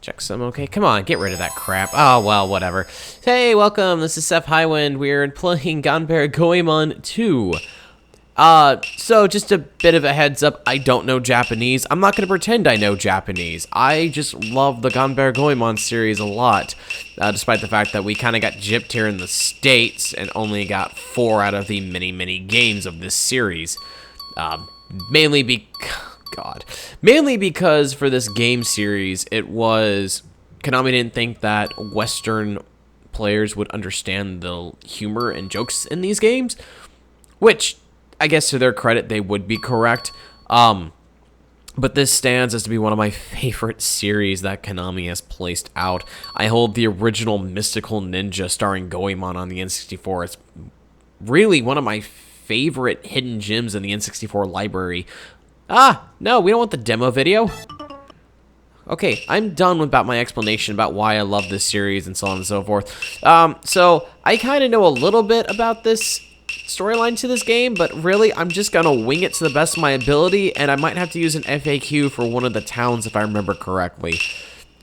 Checksum, okay, come on, get rid of that crap. Oh, well, whatever. Hey, welcome, this is Seth Highwind. We're playing Ganbare Goemon 2. So just a bit of a heads up, I don't know Japanese. I'm not going to pretend I know Japanese. I just love the Ganbare Goemon series a lot, despite the fact that we kind of got gypped here in the States and only got 4 out of the many games of this series. Mainly because for this game series, it was... Konami didn't think that Western players would understand the humor and jokes in these games, which... I guess to their credit, they would be correct. But this stands as to be one of my favorite series that Konami has placed out. I hold the original Mystical Ninja starring Goemon on the N64. It's really one of my favorite hidden gems in the N64 library. No, we don't want the demo video. Okay, I'm done about my explanation about why I love this series and so on and so forth. So, I kind of know a little bit about this storyline to this game, but really I'm just gonna wing it to the best of my ability, and I might have to use an FAQ for one of the towns if I remember correctly.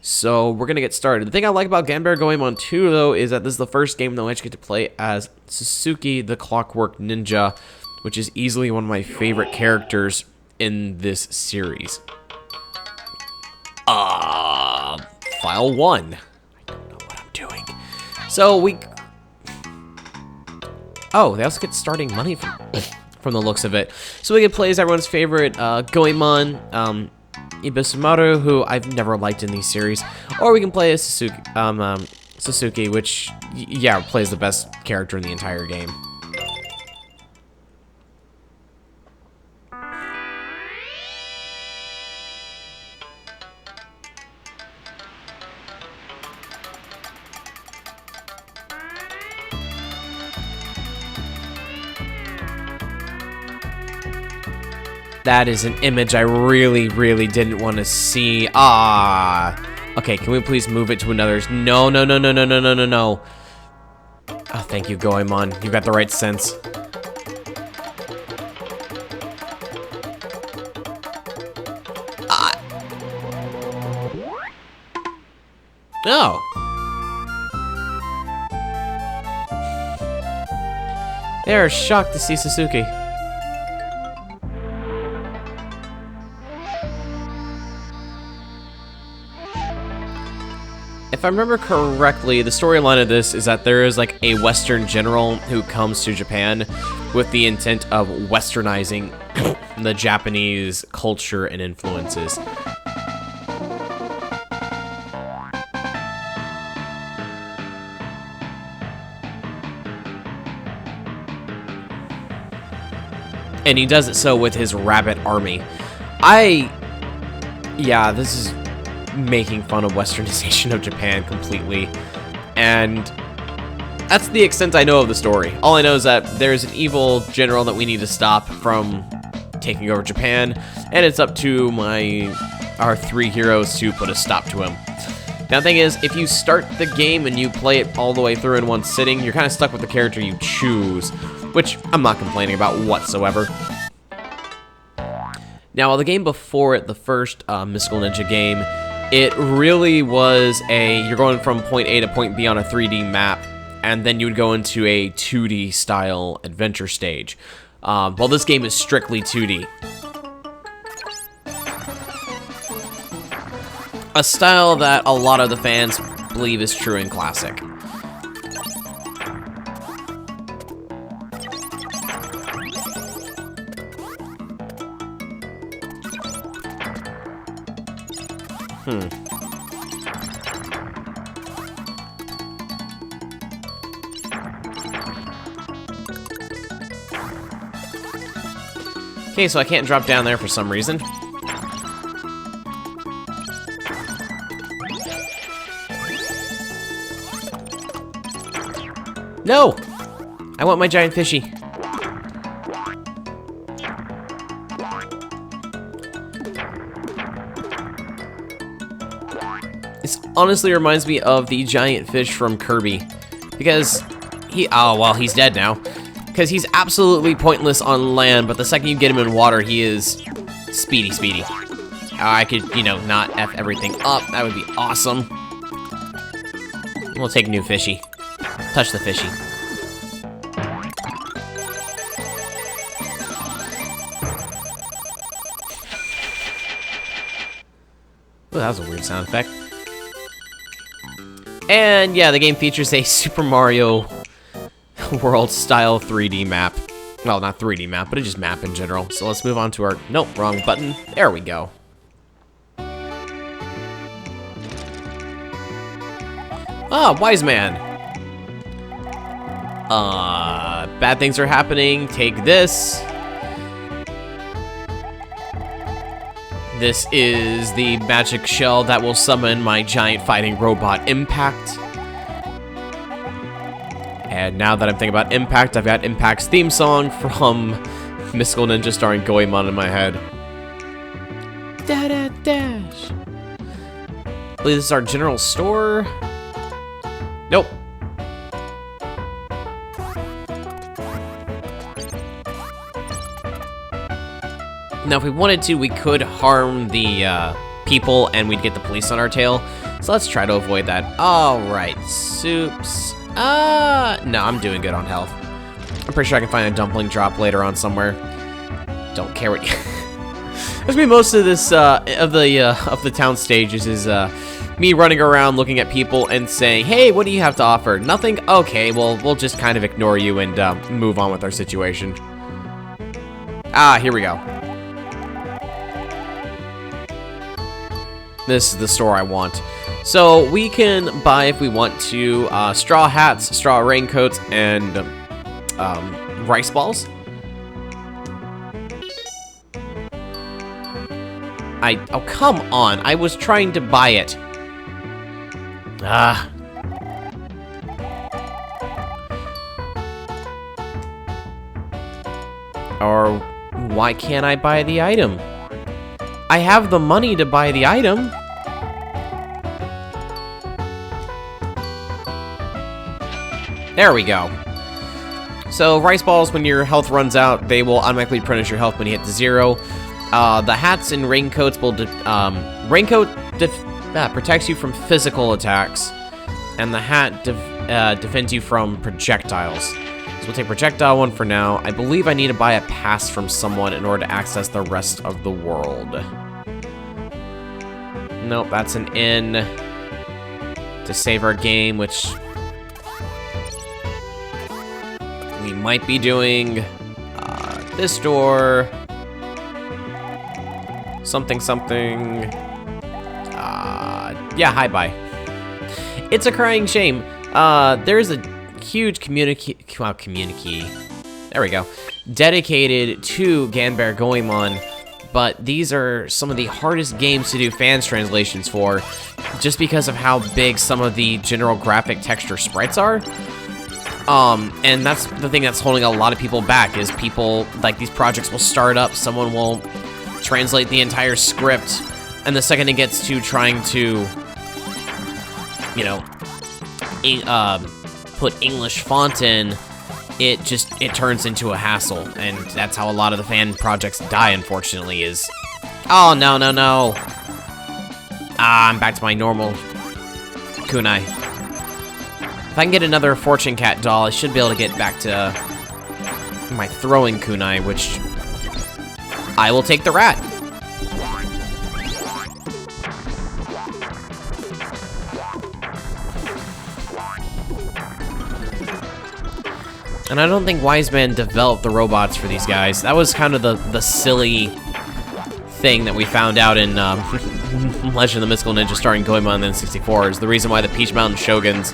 So we're gonna get started. The thing I like about Ganbare Goemon 2 though is that this is the first game that I get to play as Suzuki the Clockwork Ninja, which is easily one of my favorite characters in this series. File 1. I don't know what I'm doing. So they also get starting money from the looks of it. So we can play as everyone's favorite Goemon, Ibisumaru, who I've never liked in these series. Or we can play as Suzuki, which, yeah, plays the best character in the entire game. That is an image I really didn't want to see. Okay, can we please move it to another? No. Oh, thank you, Goemon. You've got the right sense. No. They are shocked to see Suzuki. If I remember correctly, the storyline of this is that there is like a Western general who comes to Japan with the intent of Westernizing the Japanese culture and influences. And he does it so with his rabbit army. Yeah, this is making fun of Westernization of Japan completely, and that's the extent I know of the story. All I know is that there's an evil general that we need to stop from taking over Japan, and it's up to our 3 heroes to put a stop to him. Now the thing is, if you start the game and you play it all the way through in one sitting, you're kind of stuck with the character you choose, which I'm not complaining about whatsoever. Now, while the game before it, the first Mystical Ninja game, it really was you're going from point A to point B on a 3D map, and then you would go into a 2D style adventure stage. Well, this game is strictly 2D. A style that a lot of the fans believe is true in Classic. Okay, so I can't drop down there for some reason. No! I want my giant fishy. This honestly reminds me of the giant fish from Kirby, because he's dead now. Because he's absolutely pointless on land, but the second you get him in water, he is speedy. I could, you know, not F everything up. That would be awesome. We'll take new fishy. Touch the fishy. Ooh, that was a weird sound effect. And yeah, the game features a Super Mario World style 3D map. Well, not 3D map, but just map in general. So let's move on to our... Nope, wrong button. There we go. Ah, wise man. Bad things are happening. Take this. This is the magic shell that will summon my giant fighting robot Impact. And now that I'm thinking about Impact, I've got Impact's theme song from Mystical Ninja starring Goemon in my head. Da-da dash. I believe this is our general store. Nope. Now, if we wanted to, we could harm the people and we'd get the police on our tail. So let's try to avoid that. All right, soups. No, I'm doing good on health. I'm pretty sure I can find a dumpling drop later on somewhere. Don't care what. That's gonna be most of this of the town stages is me running around looking at people and saying, "Hey, what do you have to offer?" Nothing. Okay, well we'll just kind of ignore you and move on with our situation. Ah, here we go. This is the store I want. So we can buy, if we want to, straw hats, straw raincoats, and rice balls. Oh, come on. I was trying to buy it. Ah. Or why can't I buy the item? I have the money to buy the item. There we go. So rice balls, when your health runs out, they will automatically replenish your health when you hit 0. The hats and raincoats will raincoat protects you from physical attacks, and the hat defends you from projectiles. So we'll take projectile one for now. I believe I need to buy a pass from someone in order to access the rest of the world. Nope, that's an inn to save our game, which we might be doing. This door. Something. Yeah, hi, bye. It's a crying shame. There's a huge community. There we go. Dedicated to Ganbare Goemon, but these are some of the hardest games to do fans translations for, just because of how big some of the general graphic texture sprites are. And that's the thing that's holding a lot of people back, is people, like, these projects will start up, someone will translate the entire script, and the second it gets to trying to, you know, put English font in, it turns into a hassle, and that's how a lot of the fan projects die, unfortunately, is... Oh, no. Ah, I'm back to my normal kunai. If I can get another Fortune Cat doll, I should be able to get back to my throwing kunai, which I will take the rat. And I don't think Wise Man developed the robots for these guys. That was kind of the silly thing that we found out in Legend of the Mystical Ninja starring Goemon in N64, is the reason why the Peach Mountain Shoguns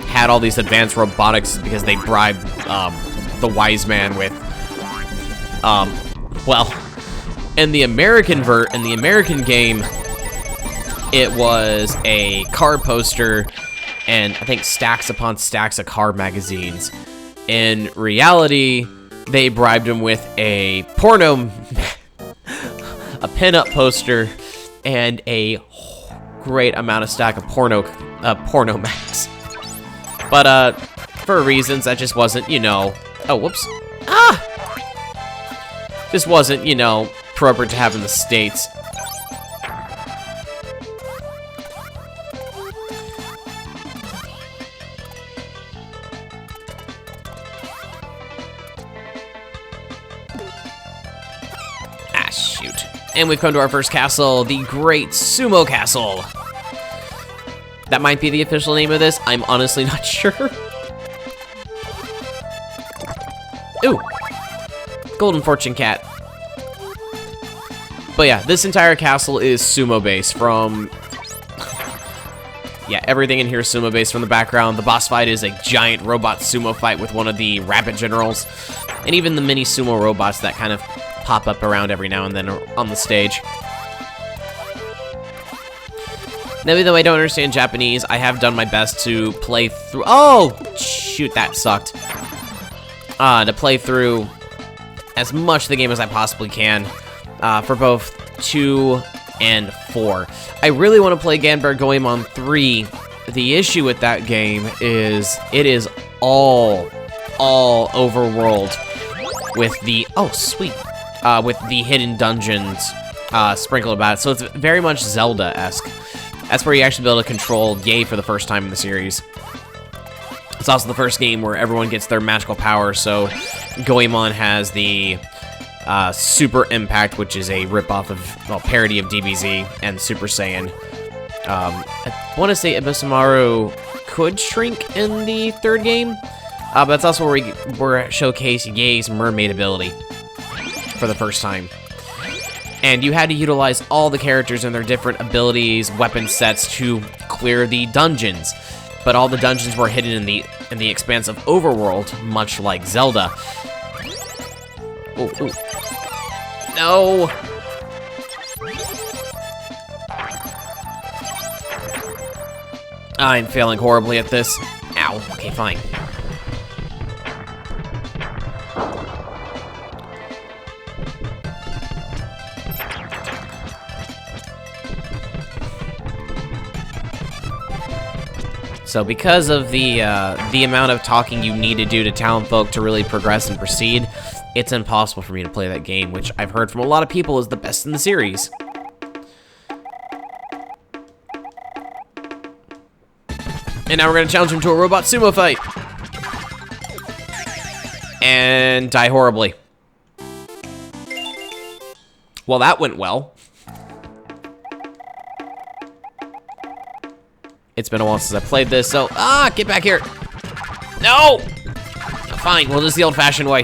had all these advanced robotics, because they bribed the Wise Man with, well, in the American game, it was a car poster and I think stacks upon stacks of car magazines. In reality, they bribed him with a porno, a pinup poster, and a great amount of stack of porno mags. But for reasons that just wasn't, you know, oh, whoops, just wasn't, you know, appropriate to have in the States. And we've come to our first castle, the Great Sumo Castle. That might be the official name of this. I'm honestly not sure. Ooh. Golden Fortune Cat. But yeah, this entire castle is sumo-based from... Yeah, everything in here is sumo-based from the background. The boss fight is a giant robot sumo fight with one of the rabbit generals. And even the mini sumo robots that kind of pop up around every now and then on the stage. Now, even though I don't understand Japanese, I have done my best to play through... Oh! Shoot, that sucked. To play through as much of the game as I possibly can for both 2 and 4. I really want to play Ganbare Goemon 3. The issue with that game is it is all overworld with the... Oh, sweet. With the hidden dungeons sprinkled about it. So it's very much Zelda-esque. That's where you actually be able to control Yae for the first time in the series. It's also the first game where everyone gets their magical power, so Goemon has the Super Impact, which is a ripoff of, well, parody of DBZ, and Super Saiyan. I want to say Ibisamaru could shrink in the third game, but that's also where we showcase Yae's mermaid ability for the first time. And you had to utilize all the characters and their different abilities, weapon sets to clear the dungeons. But all the dungeons were hidden in the expanse of overworld, much like Zelda. Ooh, ooh. No! I'm failing horribly at this. Ow. Okay, fine. So because of the amount of talking you need to do to townfolk to really progress and proceed, it's impossible for me to play that game, which I've heard from a lot of people is the best in the series. And now we're going to challenge him to a robot sumo fight. And die horribly. Well, that went well. It's been a while since I played this, so... Ah, get back here! No! Fine, we'll just the old-fashioned way.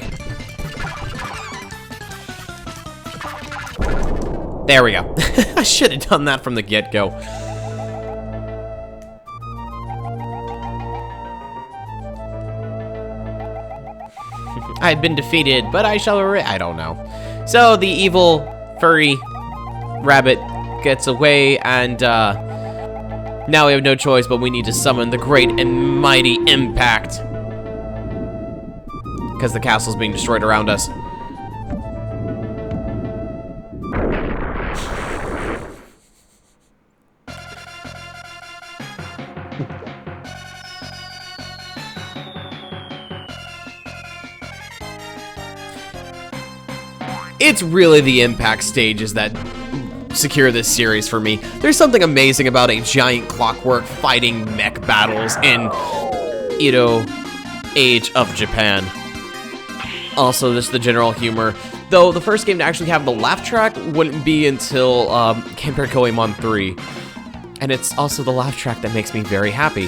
There we go. I should have done that from the get-go. I had been defeated, but I shall... I don't know. So, the evil, furry rabbit gets away, and, now we have no choice, but we need to summon the great and mighty Impact. Because the castle's being destroyed around us. It's really the Impact stages that secure this series for me. There's something amazing about a giant clockwork fighting mech battles in Edo Age of Japan. Also, just the general humor. Though the first game to actually have the laugh track wouldn't be until Ganbare Goemon 3. And it's also the laugh track that makes me very happy.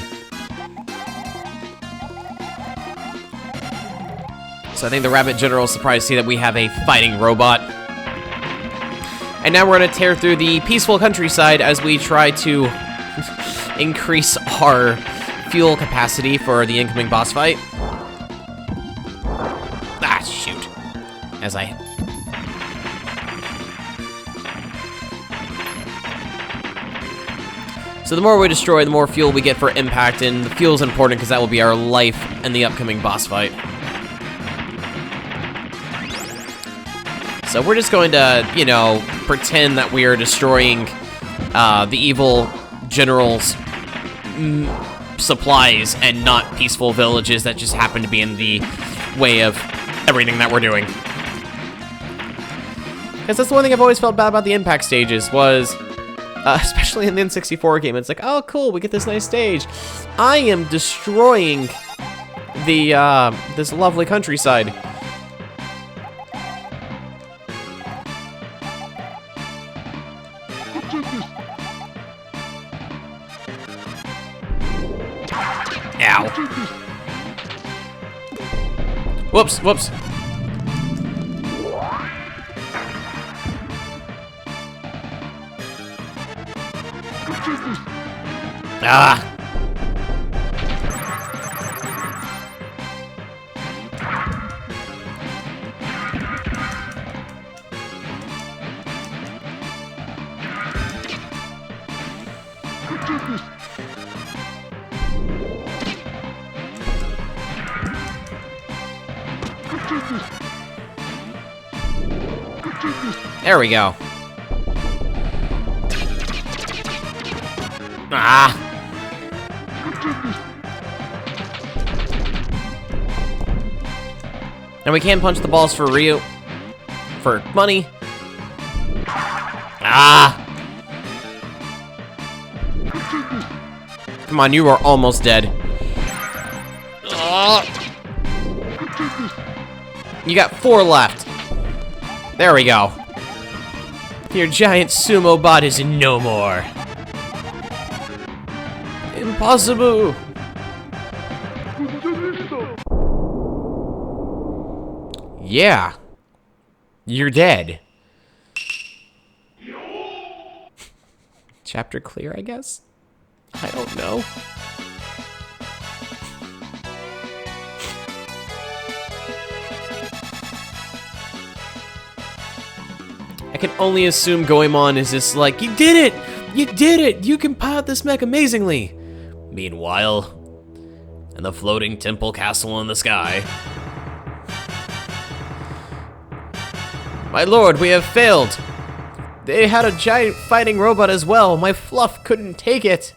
So I think the Rabbit General is surprised to see that we have a fighting robot. And now we're going to tear through the peaceful countryside as we try to increase our fuel capacity for the incoming boss fight. Ah, shoot. As I... So the more we destroy, the more fuel we get for Impact, and the fuel's important because that will be our life in the upcoming boss fight. So we're just going to, you know, pretend that we are destroying the evil general's supplies and not peaceful villages that just happen to be in the way of everything that we're doing. Because that's the one thing I've always felt bad about the Impact stages was, especially in the N64 game, it's like, oh cool, we get this nice stage. I am destroying the this lovely countryside. Ow. Whoops, whoops. Ah. There we go. Ah! And we can't punch the balls for real. For money. Ah! Come on, you are almost dead. Ah. You got 4 left. There we go. Your giant sumo bot is no more. Impossible. Yeah. You're dead. Chapter clear, I guess? I don't know. I can only assume Goemon is just like, you did it! You did it! You can pilot this mech amazingly! Meanwhile, in the floating temple castle in the sky. My lord, we have failed! They had a giant fighting robot as well. My fluff couldn't take it.